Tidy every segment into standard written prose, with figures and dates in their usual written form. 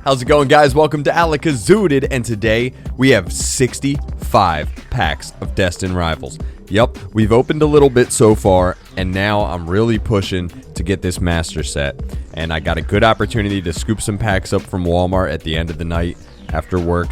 How's it going, guys? Welcome to Alakazooted, and today we have 65 packs of Destined Rivals. Yup, we've opened a little bit so far, and now I'm really pushing to get this master set. And I got a good opportunity to scoop some packs up from Walmart at the end of the night after work.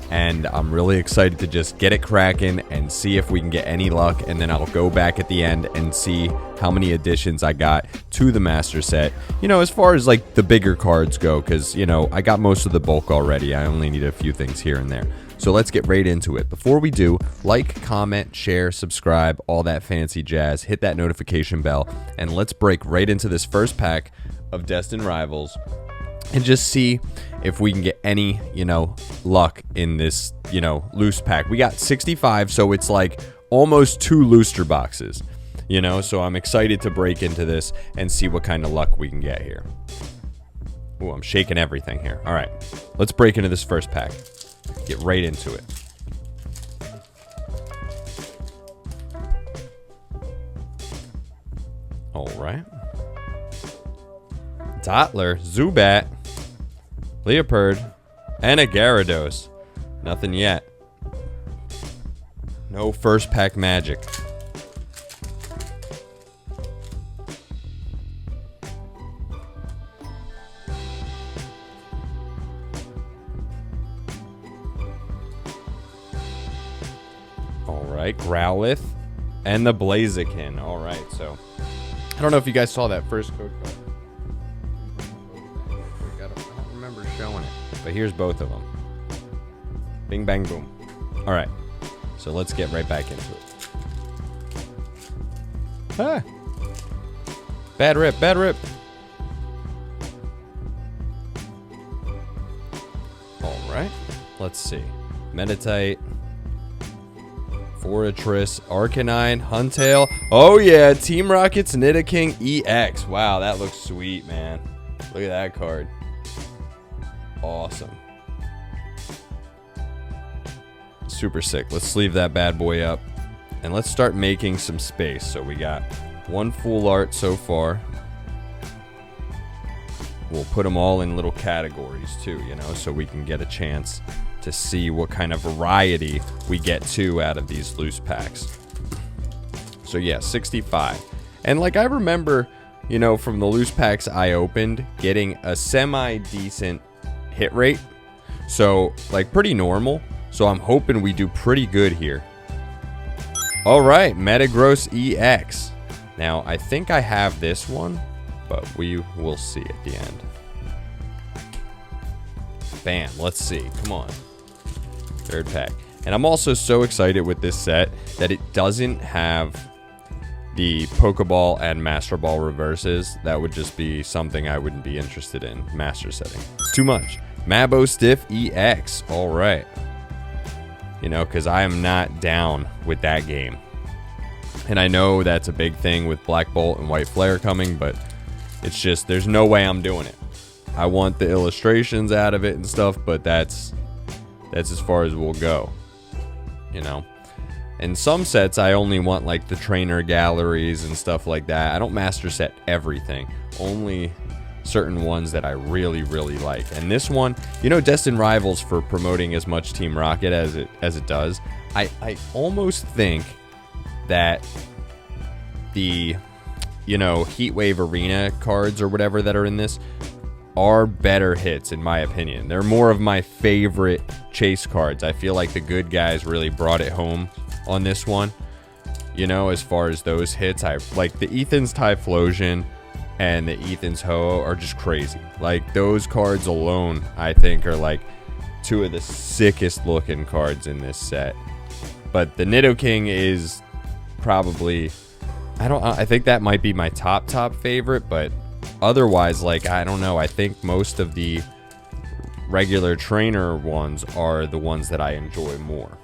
And I'm really excited to just get it cracking and see if we can get any luck. And then I'll go back at the end and see how many additions I got to the master set. You know, as far as like the bigger cards go, because, you know, I got most of the bulk already. I only need a few things here and there. So let's get right into it. Before we do, like, comment, share, subscribe, all that fancy jazz. Hit that notification bell. And let's break right into this first pack of Destined Rivals and just see if we can get any, you know, luck in this, you know, loose pack. We got 65, so it's like almost 2 looster boxes, you know, so I'm excited to break into this and see what kind of luck we can get here. Oh, I'm shaking everything here. All right, let's break into this first pack. Get right into it. All right. Dottler, Zubat, Leopard, and a Gyarados. Nothing yet. No first pack magic. Alright, Growlithe and the Blaziken. Alright, so I don't know if you guys saw that first code card. Showing it, but here's both of them. Bing, bang, boom. All right, so let's get right back into it. Ah, bad rip, bad rip. All right, let's see. Meditite, Fortress, Arcanine, Huntail. Oh yeah, Team Rocket's Nidoking EX. Wow, that looks sweet, man. Look at that card. Awesome. Super sick. Let's sleeve that bad boy up and let's start making some space. So we got one full art so far. We'll put them all in little categories too, you know, so we can get a chance to see what kind of variety we get to out of these loose packs. So yeah, 65. And like I remember, you know, from the loose packs I opened, getting a semi-decent hit rate, so like pretty normal. So I'm hoping we do pretty good here. All right, Metagross EX. Now I think I have this one, but we will see at the end. Bam, let's see. Come on, third pack. And I'm also so excited with this set that it doesn't have the Pokeball and Master Ball reverses. That would just be something I wouldn't be interested in master setting. It's too much. Mabostiff EX. All right. You know, because I am not down with that game. And I know that's a big thing with Black Bolt and White Flare coming, but it's just, there's no way I'm doing it. I want the illustrations out of it and stuff, but that's as far as we'll go. You know? In some sets, I only want like the trainer galleries and stuff like that. I don't master set everything. Only certain ones that I really, really like. And this one, you know, Destined Rivals, for promoting as much Team Rocket as it does, I almost think that the, you know, Heatwave Arena cards or whatever that are in this are better hits, in my opinion. They're more of my favorite chase cards. I feel like the good guys really brought it home on this one, you know, as far as those hits. I like the Ethan's Typhlosion and the Ethan's Ho are just crazy. Like, those cards alone, I think, are like 2 of the sickest looking cards in this set. But the Nidoking is probably, I think that might be my top favorite, but otherwise, like, I don't know. I think most of the regular trainer ones are the ones that I enjoy more.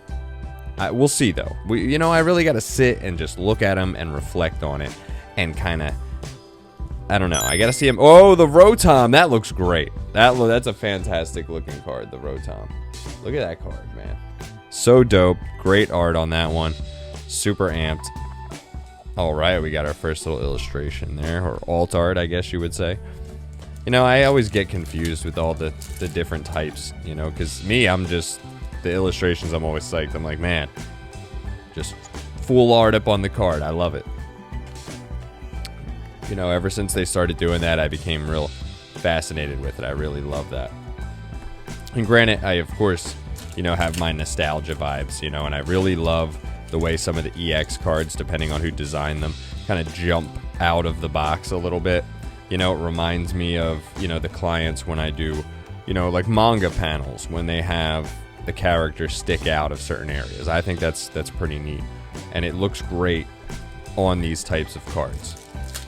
We'll see, though. You know, I really got to sit and just look at them and reflect on it and kind of, I don't know. I got to see him. Oh, the Rotom. That looks great. That's a fantastic looking card, the Rotom. Look at that card, man. So dope. Great art on that one. Super amped. All right, we got our first little illustration there, or alt art, I guess you would say. You know, I always get confused with all the different types, you know, because me, I'm just, the illustrations, I'm always psyched. I'm like, man, just full art up on the card. I love it. You know, ever since they started doing that, I became real fascinated with it. I really love that. And granted, I, of course, you know, have my nostalgia vibes, you know, and I really love the way some of the EX cards, depending on who designed them, kind of jump out of the box a little bit. You know, it reminds me of, you know, the clients when I do, you know, like manga panels, when they have the characters stick out of certain areas. I think that's pretty neat. And it looks great on these types of cards.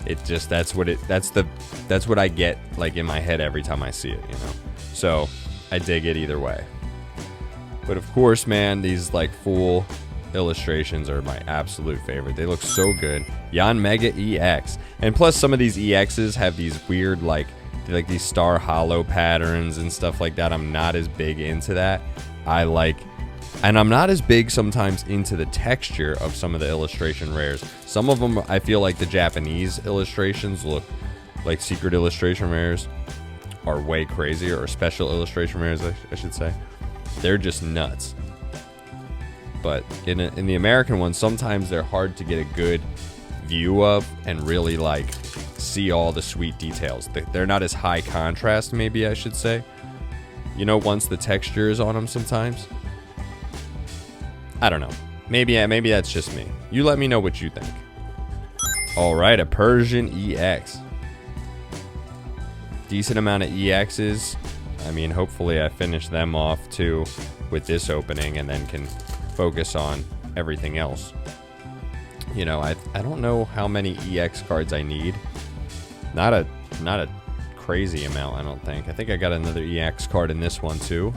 It just, that's what I get, like, in my head every time I see it, you know. So I dig it either way. But of course, man, these like full illustrations are my absolute favorite. They look so good. Yanmega EX. And plus some of these EXs have these weird like these star hollow patterns and stuff like that. I'm not as big into that. And I'm not as big sometimes into the texture of some of the illustration rares. Some of them, I feel like the Japanese illustrations look like secret illustration rares are way crazier, or special illustration rares, I should say. They're just nuts. But in the American ones, sometimes they're hard to get a good view of and really like see all the sweet details. They're not as high contrast, maybe I should say. You know, once the texture is on them sometimes. I don't know. Maybe that's just me. You let me know what you think. All right, a Persian EX. Decent amount of EXs. I mean, hopefully I finish them off too with this opening and then can focus on everything else. You know, I don't know how many EX cards I need. Not a crazy amount, I don't think. I think I got another EX card in this one too.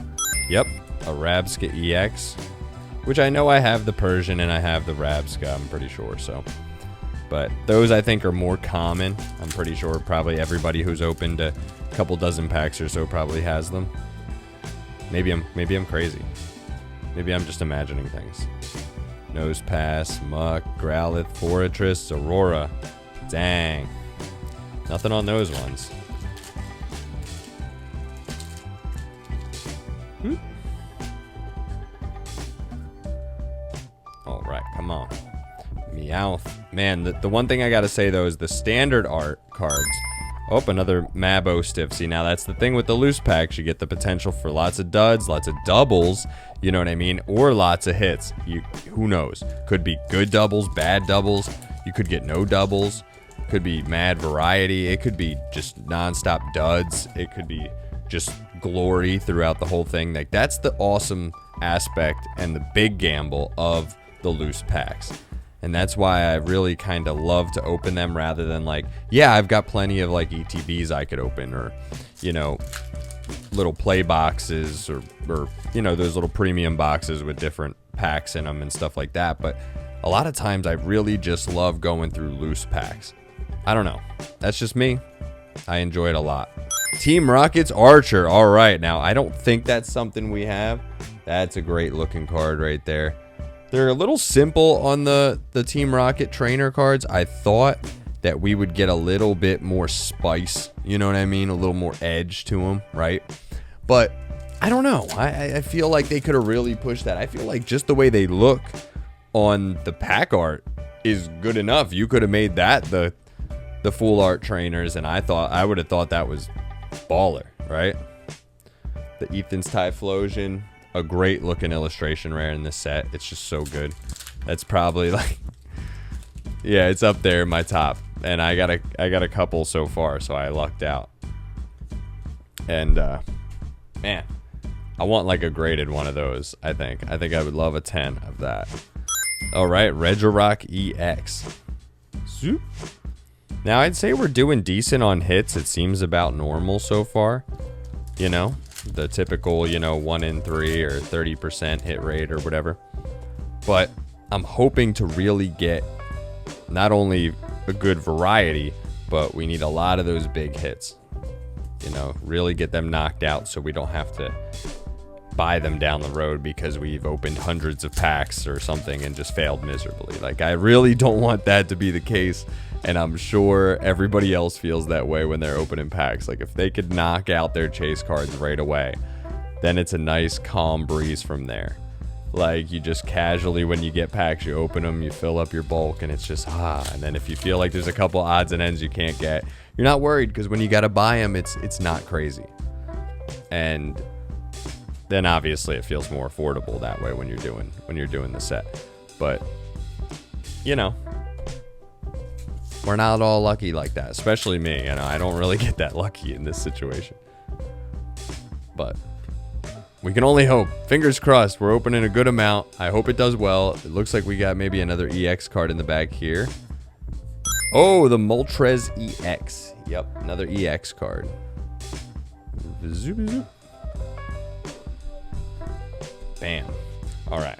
Yep, a Rabska EX, which I know I have the Persian and I have the Rabska, I'm pretty sure, so. But those I think are more common. I'm pretty sure probably everybody who's opened a couple dozen packs or so probably has them. Maybe I'm crazy. Maybe I'm just imagining things. Nose Pass, Muck, Growlithe, Fortress, Aurora. Dang. Nothing on those ones. Whoop. All right, come on. Meowth. Man, the one thing I gotta say though is the standard art cards. Oh, another Mabo Stiff. See, now that's the thing with the loose packs. You get the potential for lots of duds, lots of doubles, you know what I mean? Or lots of hits. Who knows? Could be good doubles, bad doubles. You could get no doubles. Could be mad variety. It could be just non-stop duds. It could be just glory throughout the whole thing. Like, that's the awesome aspect and the big gamble of the loose packs. And that's why I really kind of love to open them rather than like, yeah, I've got plenty of like ETBs I could open, or, you know, little play boxes, or you know, those little premium boxes with different packs in them and stuff like that. But a lot of times I really just love going through loose packs. I don't know. That's just me. I enjoy it a lot. Team Rocket's Archer. All right. Now, I don't think that's something we have. That's a great looking card right there. They're a little simple on the Team Rocket trainer cards. I thought that we would get a little bit more spice, you know what I mean? A little more edge to them, right? But I don't know. I feel like they could have really pushed that. I feel like just the way they look on the pack art is good enough. You could have made that the full art trainers, and I would have thought that was baller, right? The Ethan's Typhlosion. A great looking illustration rare in this set. It's just so good. That's probably like, yeah, it's up there in my top. And I got a couple so far, so I lucked out. And man, I want like a graded one of those. I think I would love a 10 of that. All right, Regirock EX. Zoop. Now I'd say we're doing decent on hits. It seems about normal so far. You know, the typical, you know, 1 in 3 or 30% hit rate or whatever. But I'm hoping to really get not only a good variety, but we need a lot of those big hits. You know, really get them knocked out so we don't have to buy them down the road because we've opened hundreds of packs or something and just failed miserably. Like, I really don't want that to be the case. And I'm sure everybody else feels that way when they're opening packs. Like, if they could knock out their chase cards right away, then it's a nice calm breeze from there. Like, you just casually, when you get packs, you open them, you fill up your bulk, and it's just, and then if you feel like there's a couple odds and ends you can't get, you're not worried, because when you got to buy them, it's not crazy. And then obviously it feels more affordable that way when you're doing the set. But, you know, we're not all lucky like that, especially me. You know, I don't really get that lucky in this situation. But we can only hope. Fingers crossed. We're opening a good amount. I hope it does well. It looks like we got maybe another EX card in the back here. Oh, the Moltres EX. Yep, another EX card. Zoop, zoop. Bam. All right.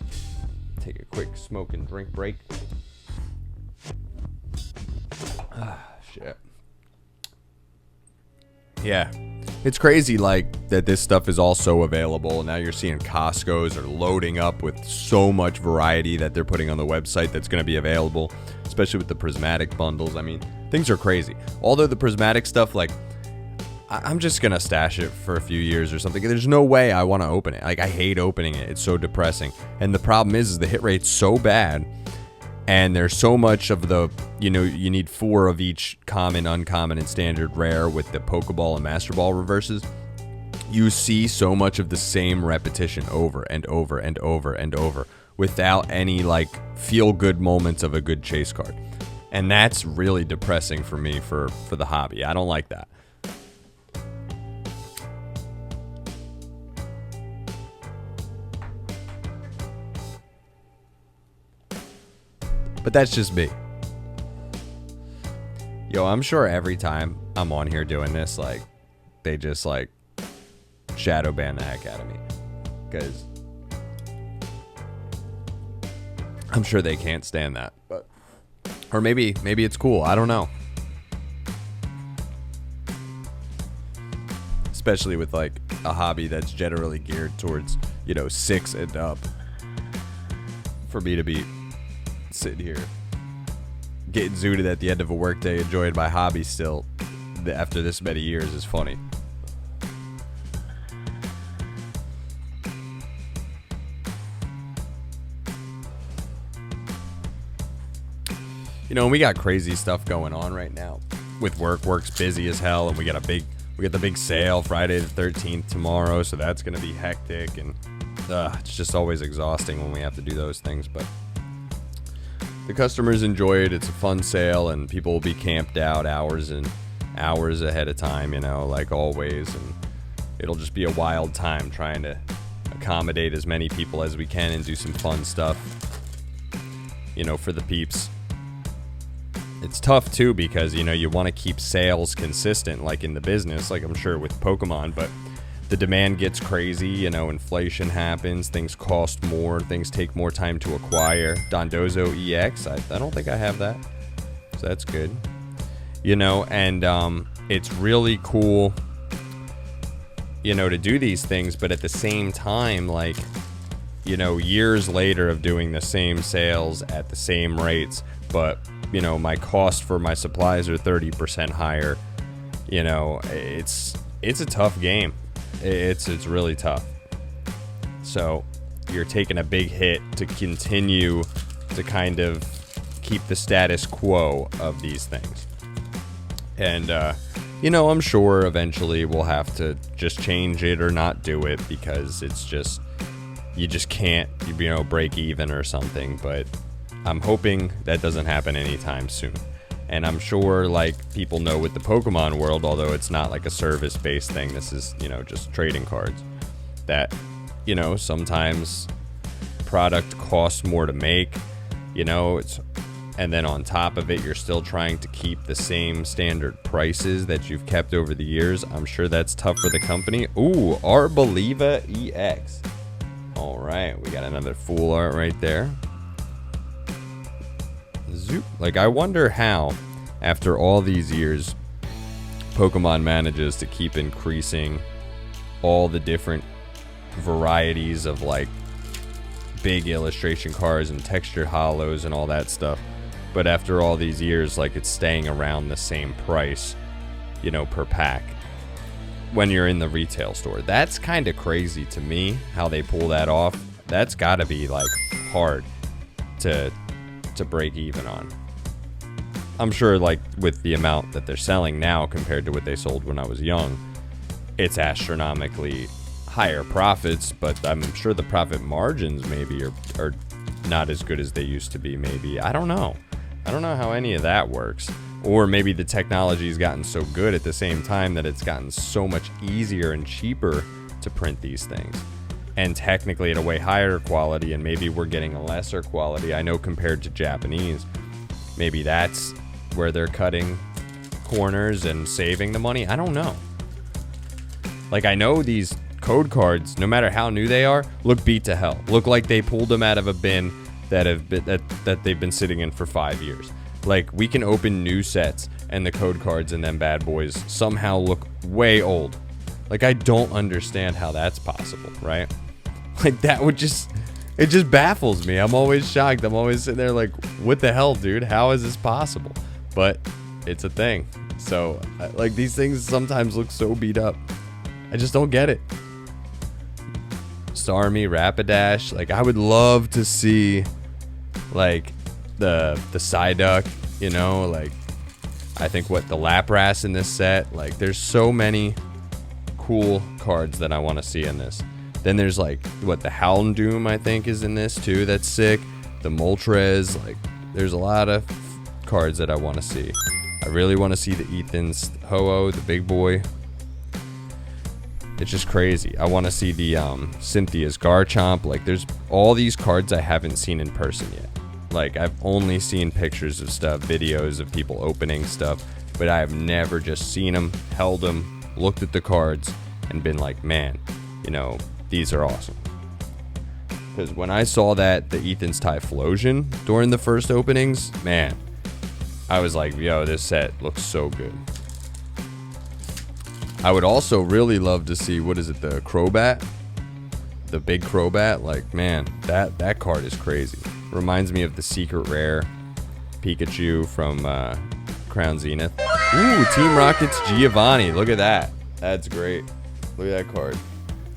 Take a quick smoke and drink break. Shit. Yeah. It's crazy, like, that this stuff is also available. Now you're seeing Costco's are loading up with so much variety that they're putting on the website that's going to be available, especially with the prismatic bundles. I mean, things are crazy. Although the prismatic stuff, like, I'm just going to stash it for a few years or something. There's no way I want to open it. Like, I hate opening it. It's so depressing. And the problem is the hit rate's so bad. And there's so much of the, you know, you need 4 of each common, uncommon, and standard rare with the Pokeball and Master Ball reverses. You see so much of the same repetition over and over and over and over without any, like, feel-good moments of a good chase card. And that's really depressing for me for the hobby. I don't like that. But that's just me. Yo, I'm sure every time I'm on here doing this, like, they just, like, shadow ban the heck out of me. Because I'm sure they can't stand that. But, or maybe it's cool. I don't know. Especially with, like, a hobby that's generally geared towards, you know, 6 and up. For me to be sitting here getting zooted at the end of a workday, enjoying my hobby still after this many years is funny. You know, we got crazy stuff going on right now with work. Work's busy as hell, and we got the big sale Friday the 13th tomorrow, so that's gonna be hectic, and it's just always exhausting when we have to do those things. But the customers enjoy it. It's a fun sale, and people will be camped out hours and hours ahead of time, you know, like always. And it'll just be a wild time trying to accommodate as many people as we can and do some fun stuff, you know, for the peeps. It's tough, too, because, you know, you want to keep sales consistent, like in the business, like I'm sure with Pokemon, but the demand gets crazy, you know, inflation happens, things cost more, things take more time to acquire. Dondozo EX, I don't think I have that, so that's good. You know, and it's really cool, you know, to do these things, but at the same time, like, you know, years later of doing the same sales at the same rates, but, you know, my cost for my supplies are 30% higher, you know, it's a tough game. It's really tough. So you're taking a big hit to continue to kind of keep the status quo of these things. And, you know, I'm sure eventually we'll have to just change it or not do it, because it's just, you just can't, you know, break even or something. But I'm hoping that doesn't happen anytime soon. And I'm sure, like, people know with the Pokemon world, although it's not like a service-based thing, this is, you know, just trading cards, that, you know, sometimes product costs more to make, you know, and then on top of it, you're still trying to keep the same standard prices that you've kept over the years. I'm sure that's tough for the company. Ooh, Arboliva EX. All right, we got another full art right there. Zoop. Like, I wonder how, after all these years, Pokemon manages to keep increasing all the different varieties of, like, big illustration cards and textured hollows and all that stuff. but after all these years, like, it's staying around the same price, you know, per pack when you're in the retail store. That's kind of crazy to me how they pull that off. That's got to be like hard to break even on. I'm sure, like, with the amount that they're selling now compared to what they sold when I was young, it's astronomically higher profits, but I'm sure the profit margins maybe are not as good as they used to be. Maybe, I don't know how any of that works. Or maybe the technology's gotten so good at the same time that it's gotten so much easier and cheaper to print these things, and technically at a way higher quality, and maybe we're getting a lesser quality. I know compared to Japanese, maybe that's where they're cutting corners and saving the money. I don't know. Like, I know these code cards, no matter how new they are, look beat to hell. Look like they pulled them out of a bin that they've been sitting in for 5 years. Like, we can open new sets and the code cards in them bad boys somehow look way old. Like, I don't understand how that's possible, right? Like, that would just, it just baffles me. I'm always shocked. I'm always sitting there like, what the hell, dude? How is this possible? But it's a thing. So, like, these things sometimes look so beat up. I just don't get it. Starmie, Rapidash. Like, I would love to see, like, the Psyduck, you know, like, I think the Lapras in this set. Like, there's so many cool cards that I want to see in this. Then there's, like, the Houndoom, I think, is in this too. That's sick. The Moltres. Like, there's a lot of cards that I want to see. I really want to see the Ethan's Ho-Oh, the big boy. It's just crazy. I want to see the Cynthia's Garchomp. Like, there's all these cards I haven't seen in person yet. Like, I've only seen pictures of stuff, videos of people opening stuff, but I have never just seen them, held them, looked at the cards, and been like, man, you know, these are awesome. Because when I saw the Ethan's Typhlosion during the first openings, man, I was like, yo, this set looks so good. I would also really love to see, the Crobat? The big Crobat. Like, man, that card is crazy. Reminds me of the secret rare Pikachu from Crown Zenith. Ooh, Team Rocket's Giovanni. Look at that. That's great. Look at that card.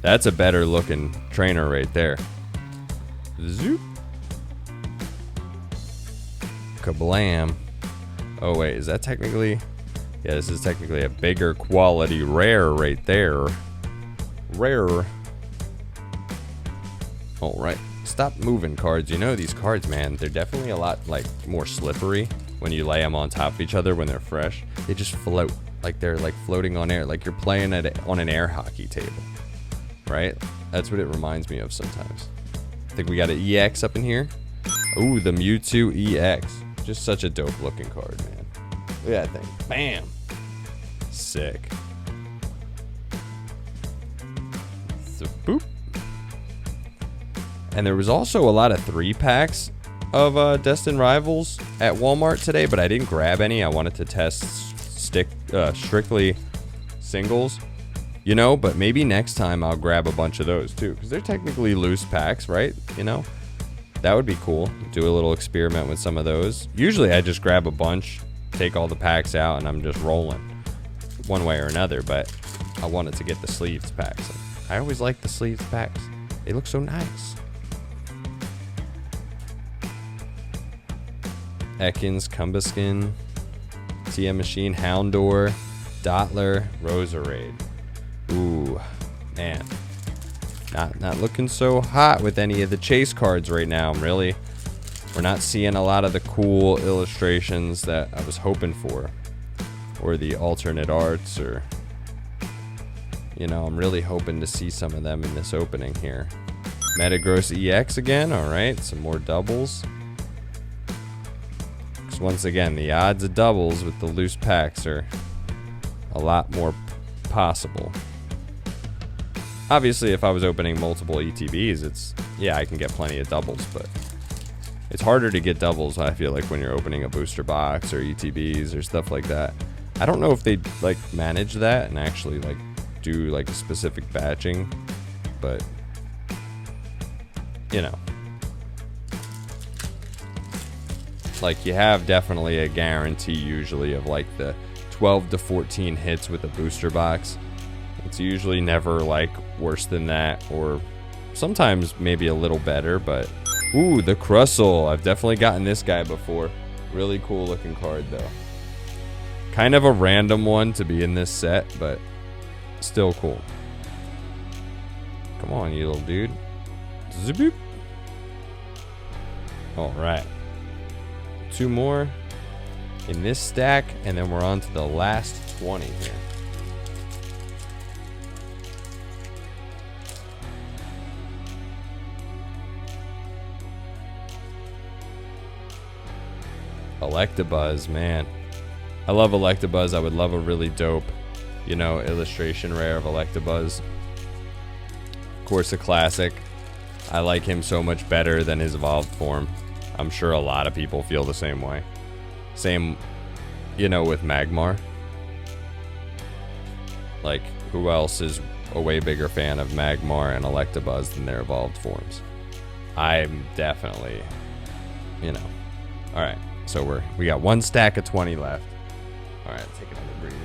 That's a better looking trainer right there. Zoop. Kablam. Oh, wait. Is that technically... Yeah, this is technically a bigger quality rare right there. Rare. All right. Stop moving, cards. You know these cards, man. They're definitely a lot, like, more slippery when you lay them on top of each other when they're fresh. They just float. Like, they're, like, floating on air. Like you're playing on an air hockey table. Right? That's what it reminds me of sometimes. I think we got an EX up in here. Ooh, the Mewtwo EX. Just such a dope looking card, man. Look at that thing. Bam. Sick. So, boop. And there was also a lot of 3-packs of Destined Rivals at Walmart today, but I didn't grab any. I wanted to test strictly singles, you know, but maybe next time I'll grab a bunch of those too, because they're technically loose packs, right? You know, that would be cool. Do a little experiment with some of those. Usually I just grab a bunch, take all the packs out, and I'm just rolling one way or another, but I wanted to get the sleeves packs. I always like the sleeves packs. They look so nice. Ekans, Kumbaskin, TM Machine, Houndour, Dottler, Roserade. Ooh, man. Not looking so hot with any of the chase cards right now, really. We're not seeing a lot of the cool illustrations that I was hoping for. Or the alternate arts, or... You know, I'm really hoping to see some of them in this opening here. Metagross EX again, alright, some more doubles. Once again, the odds of doubles with the loose packs are a lot more possible. Obviously, if I was opening multiple ETBs, yeah, I can get plenty of doubles, but it's harder to get doubles, I feel like, when you're opening a booster box or ETBs or stuff like that. I don't know if they like manage that and actually like do like a specific batching, but you know. like you have definitely a guarantee usually of like the 12 to 14 hits with a booster box. It's usually never like worse than that, or sometimes maybe a little better, but ooh, the Crustle. I've definitely gotten this guy before. Really cool looking card though. Kind of a random one to be in this set, but still cool. Come on, you little dude. Zip. All right. 2 more in this stack, and then we're on to the last 20 here. Electabuzz, man. I love Electabuzz. I would love a really dope, you know, illustration rare of Electabuzz. Of course, a classic. I like him so much better than his evolved form. I'm sure a lot of people feel the same way. Same, you know, with Magmar. Like, who else is a way bigger fan of Magmar and Electabuzz than their evolved forms? I'm definitely, you know. All right. So we got 1 stack of 20 left. All right, take another breather.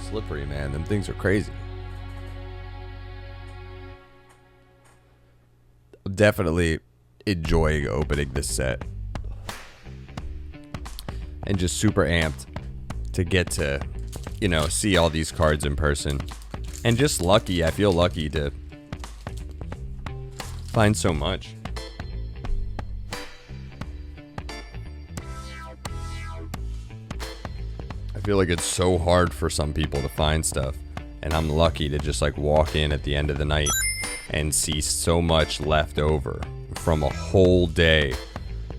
Slippery, man. Them things are crazy. Definitely enjoying opening this set, and just super amped to get to, you know, see all these cards in person, and just lucky. I feel lucky to find so much. I feel like it's so hard for some people to find stuff, and I'm lucky to just like walk in at the end of the night and see so much left over from a whole day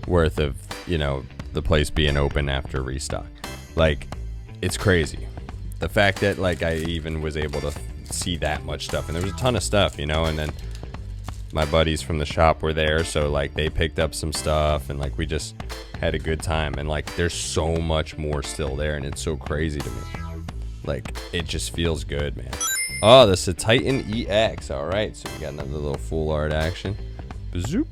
worth of, you know, the place being open after restock. Like, it's crazy. The fact that like I even was able to see that much stuff, and there was a ton of stuff, you know, and then my buddies from the shop were there, so like they picked up some stuff, and like we just had a good time, and like there's so much more still there, and it's so crazy to me. Like, it just feels good, man. Oh, this is a Titan EX. All right, so we got another little full art action. Zoop.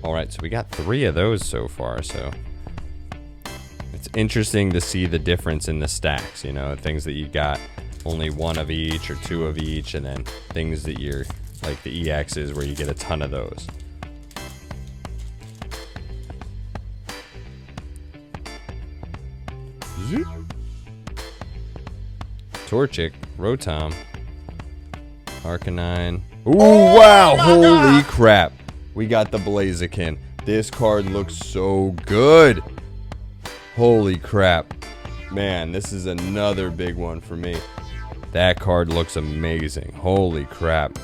All right, so we got 3 of those so far. So it's interesting to see the difference in the stacks. You know, things that you got only 1 of each or 2 of each, and then things that you're like the EXs where you get a ton of those. Zoop. Torchic, Rotom, Arcanine. Ooh, wow! Holy crap! We got the Blaziken. This card looks so good. Holy crap. Man, this is another big one for me. That card looks amazing. Holy crap.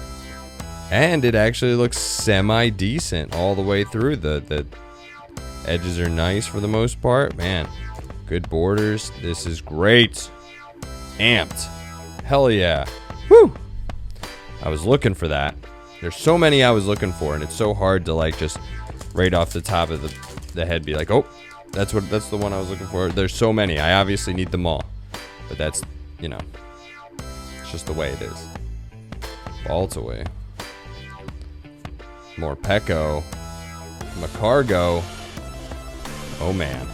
And it actually looks semi-decent all the way through. The edges are nice for the most part. Man, good borders. This is great. Amped. Hell yeah. Woo! I was looking for that. There's so many I was looking for, and it's so hard to like just right off the top of the head be like, oh, that's the one I was looking for. There's so many. I obviously need them all. But that's, you know, it's just the way it is. Baltaway. Morpeko. Macargo. Oh man.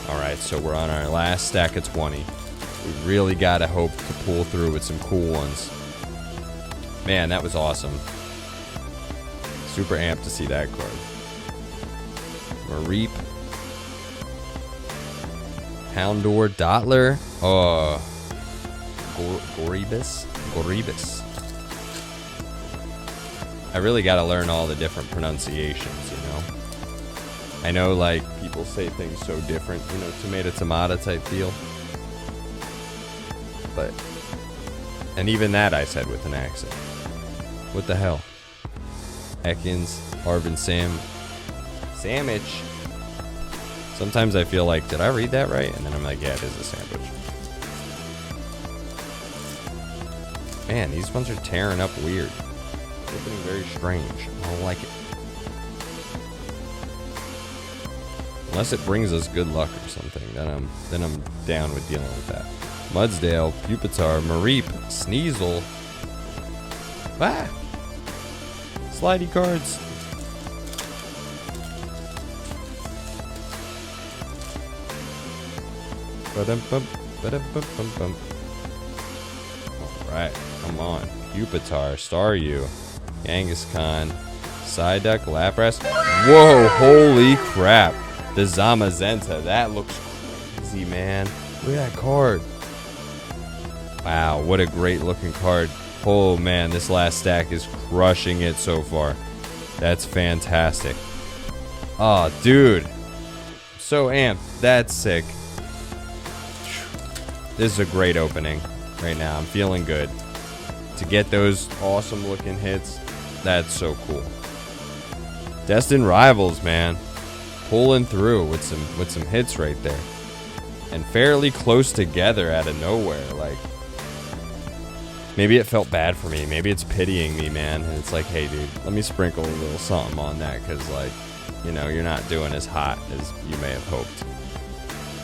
Alright, so we're on our last stack of 20. We really gotta hope to pull through with some cool ones. Man, that was awesome. Super amped to see that card. Mareep. Houndour. Dottler. Oh. Goribus. I really gotta learn all the different pronunciations, you know? I know, like, people say things so different, you know, tomato type feel. But, and even that I said with an accent. What the hell? Ekans, Arvin Sam, Samich, Sometimes I feel like, did I read that right? And then I'm like, yeah, it is a sandwich. Man, these ones are tearing up weird. Opening very strange. I don't like it. Unless it brings us good luck or something, then I'm down with dealing with that. Mudsdale, Pupitar, Mareep, Sneasel. Ah! Slidey cards. Alright, come on. Pupitar, Staryu, Kangaskhan, Psyduck, Lapras. Whoa, holy crap. The Zamazenta, that looks crazy, man. Look at that card. Wow, what a great looking card. Oh man, this last stack is crushing it so far. That's fantastic. Oh, dude. So amped. That's sick. This is a great opening right now. I'm feeling good. To get those awesome looking hits, that's so cool. Destined Rivals, man. Pulling through with some hits right there. And fairly close together out of nowhere. Like, maybe it felt bad for me. Maybe it's pitying me, man. And it's like, hey, dude, let me sprinkle a little something on that. Because, like, you know, you're not doing as hot as you may have hoped.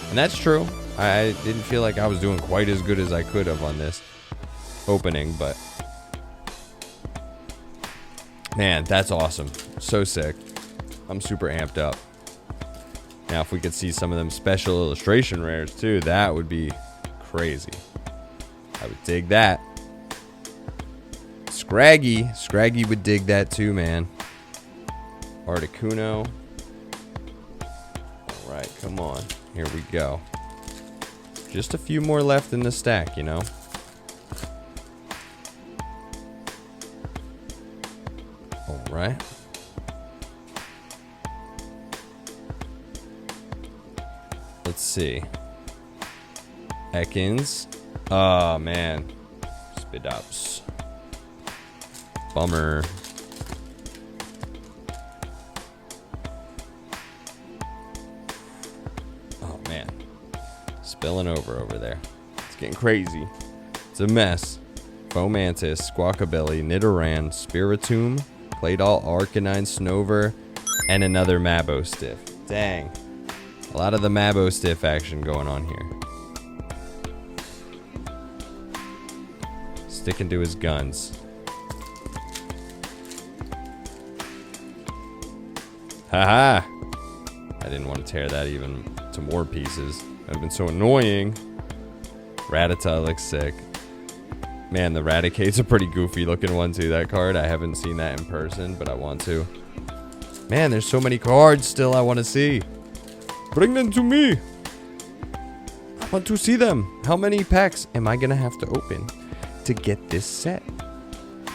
And that's true. I didn't feel like I was doing quite as good as I could have on this opening. But, man, that's awesome. So sick. I'm super amped up. Now, if we could see some of them special illustration rares, too, that would be crazy. I would dig that. Scraggy would dig that, too, man. Articuno. All right, come on. Here we go. Just a few more left in the stack, you know? All right. Let's see. Ekans. Oh, man. Spit ups. Bummer. Oh, man. Spilling over there. It's getting crazy. It's a mess. Fomantis, Squawkabilly, Nidoran, Spiritomb, Claydol, Arcanine, Snover, and another Mabostiff. Dang. A lot of the Mabostiff action going on here. Sticking to his guns. Haha! I didn't want to tear that even to more pieces. That would have been so annoying. Rattata looks sick. Man, the Raticate's a pretty goofy looking one too, that card. I haven't seen that in person, but I want to. Man, there's so many cards still I want to see. Bring them to me. I want to see them. How many packs am I going to have to open to get this set?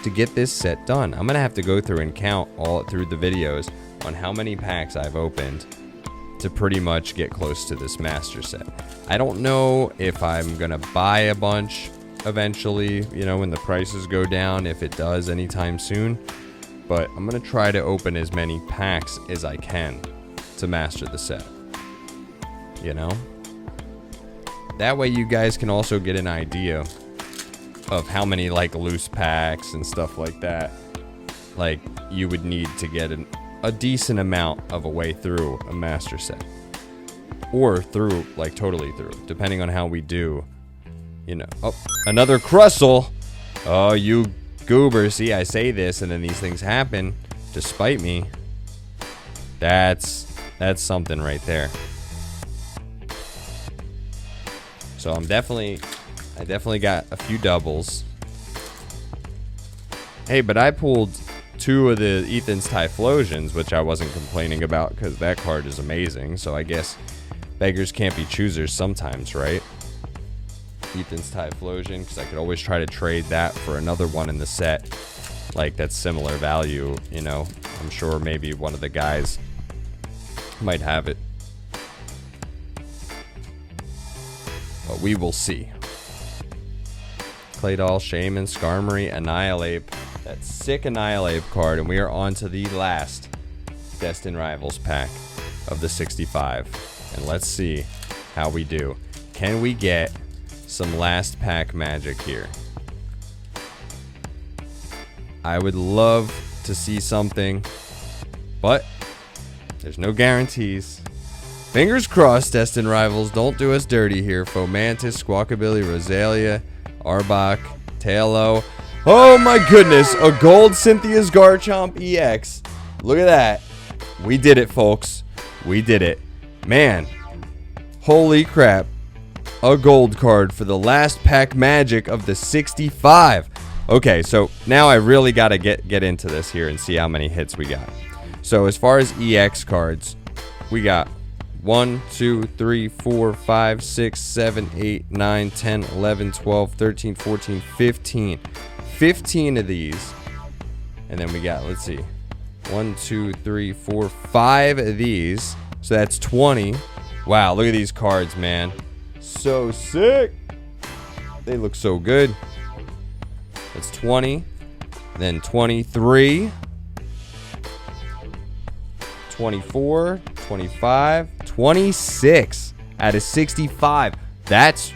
To get this set done. I'm going to have to go through and count all through the videos on how many packs I've opened to pretty much get close to this master set. I don't know if I'm going to buy a bunch eventually, you know, when the prices go down, if it does anytime soon. But I'm going to try to open as many packs as I can to master the set. You know, that way you guys can also get an idea of how many like loose packs and stuff like that like you would need to get a decent amount of a way through a master set, or through like totally through, depending on how we do, you know. Oh, another Crustle. Oh, you goober. See, I say this and then these things happen despite me. That's something right there. So I definitely got a few doubles. Hey, but I pulled 2 of the Ethan's Typhlosions, which I wasn't complaining about because that card is amazing. So I guess beggars can't be choosers sometimes, right? Ethan's Typhlosion, because I could always try to trade that for another one in the set, like that's similar value, you know. I'm sure maybe one of the guys might have it. But we will see. Claydol, Shaman, Skarmory, Annihilate. That sick Annihilate card. And we are on to the last Destined Rivals pack of the 65. And let's see how we do. Can we get some last pack magic here? I would love to see something, but there's no guarantees. Fingers crossed, Destined rivals. Don't do us dirty here. Fomantis, Squawkabilly, Rosalia, Arbok, Tailo. Oh my goodness, a gold Cynthia's Garchomp EX. Look at that. We did it, folks. We did it. Man, holy crap. A gold card for the last pack magic of the 65. Okay, so now I really got to get into this here and see how many hits we got. So as far as EX cards, we got 1, 2, 3, 4, 5, 6, 7, 8, 9, 10, 11, 12, 13, 14, 15. 15 of these. And then we got, let's see, 1, 2, 3, 4, 5 of these. So that's 20. Wow, look at these cards, man. So sick. They look so good. That's 20. Then 23. 24. 25. 26 out of 65. That's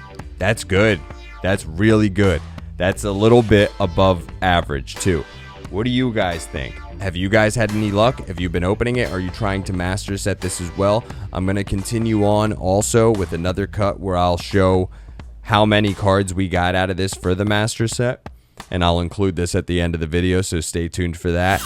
good. That's really good. That's a little bit above average too. What do you guys think? Have you guys had any luck? Have you been opening it? Are you trying to master set this as well? I'm going to continue on also with another cut where I'll show how many cards we got out of this for the master set. And I'll include this at the end of the video, so stay tuned for that.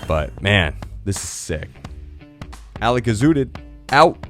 But man, this is sick. Alakazooted out.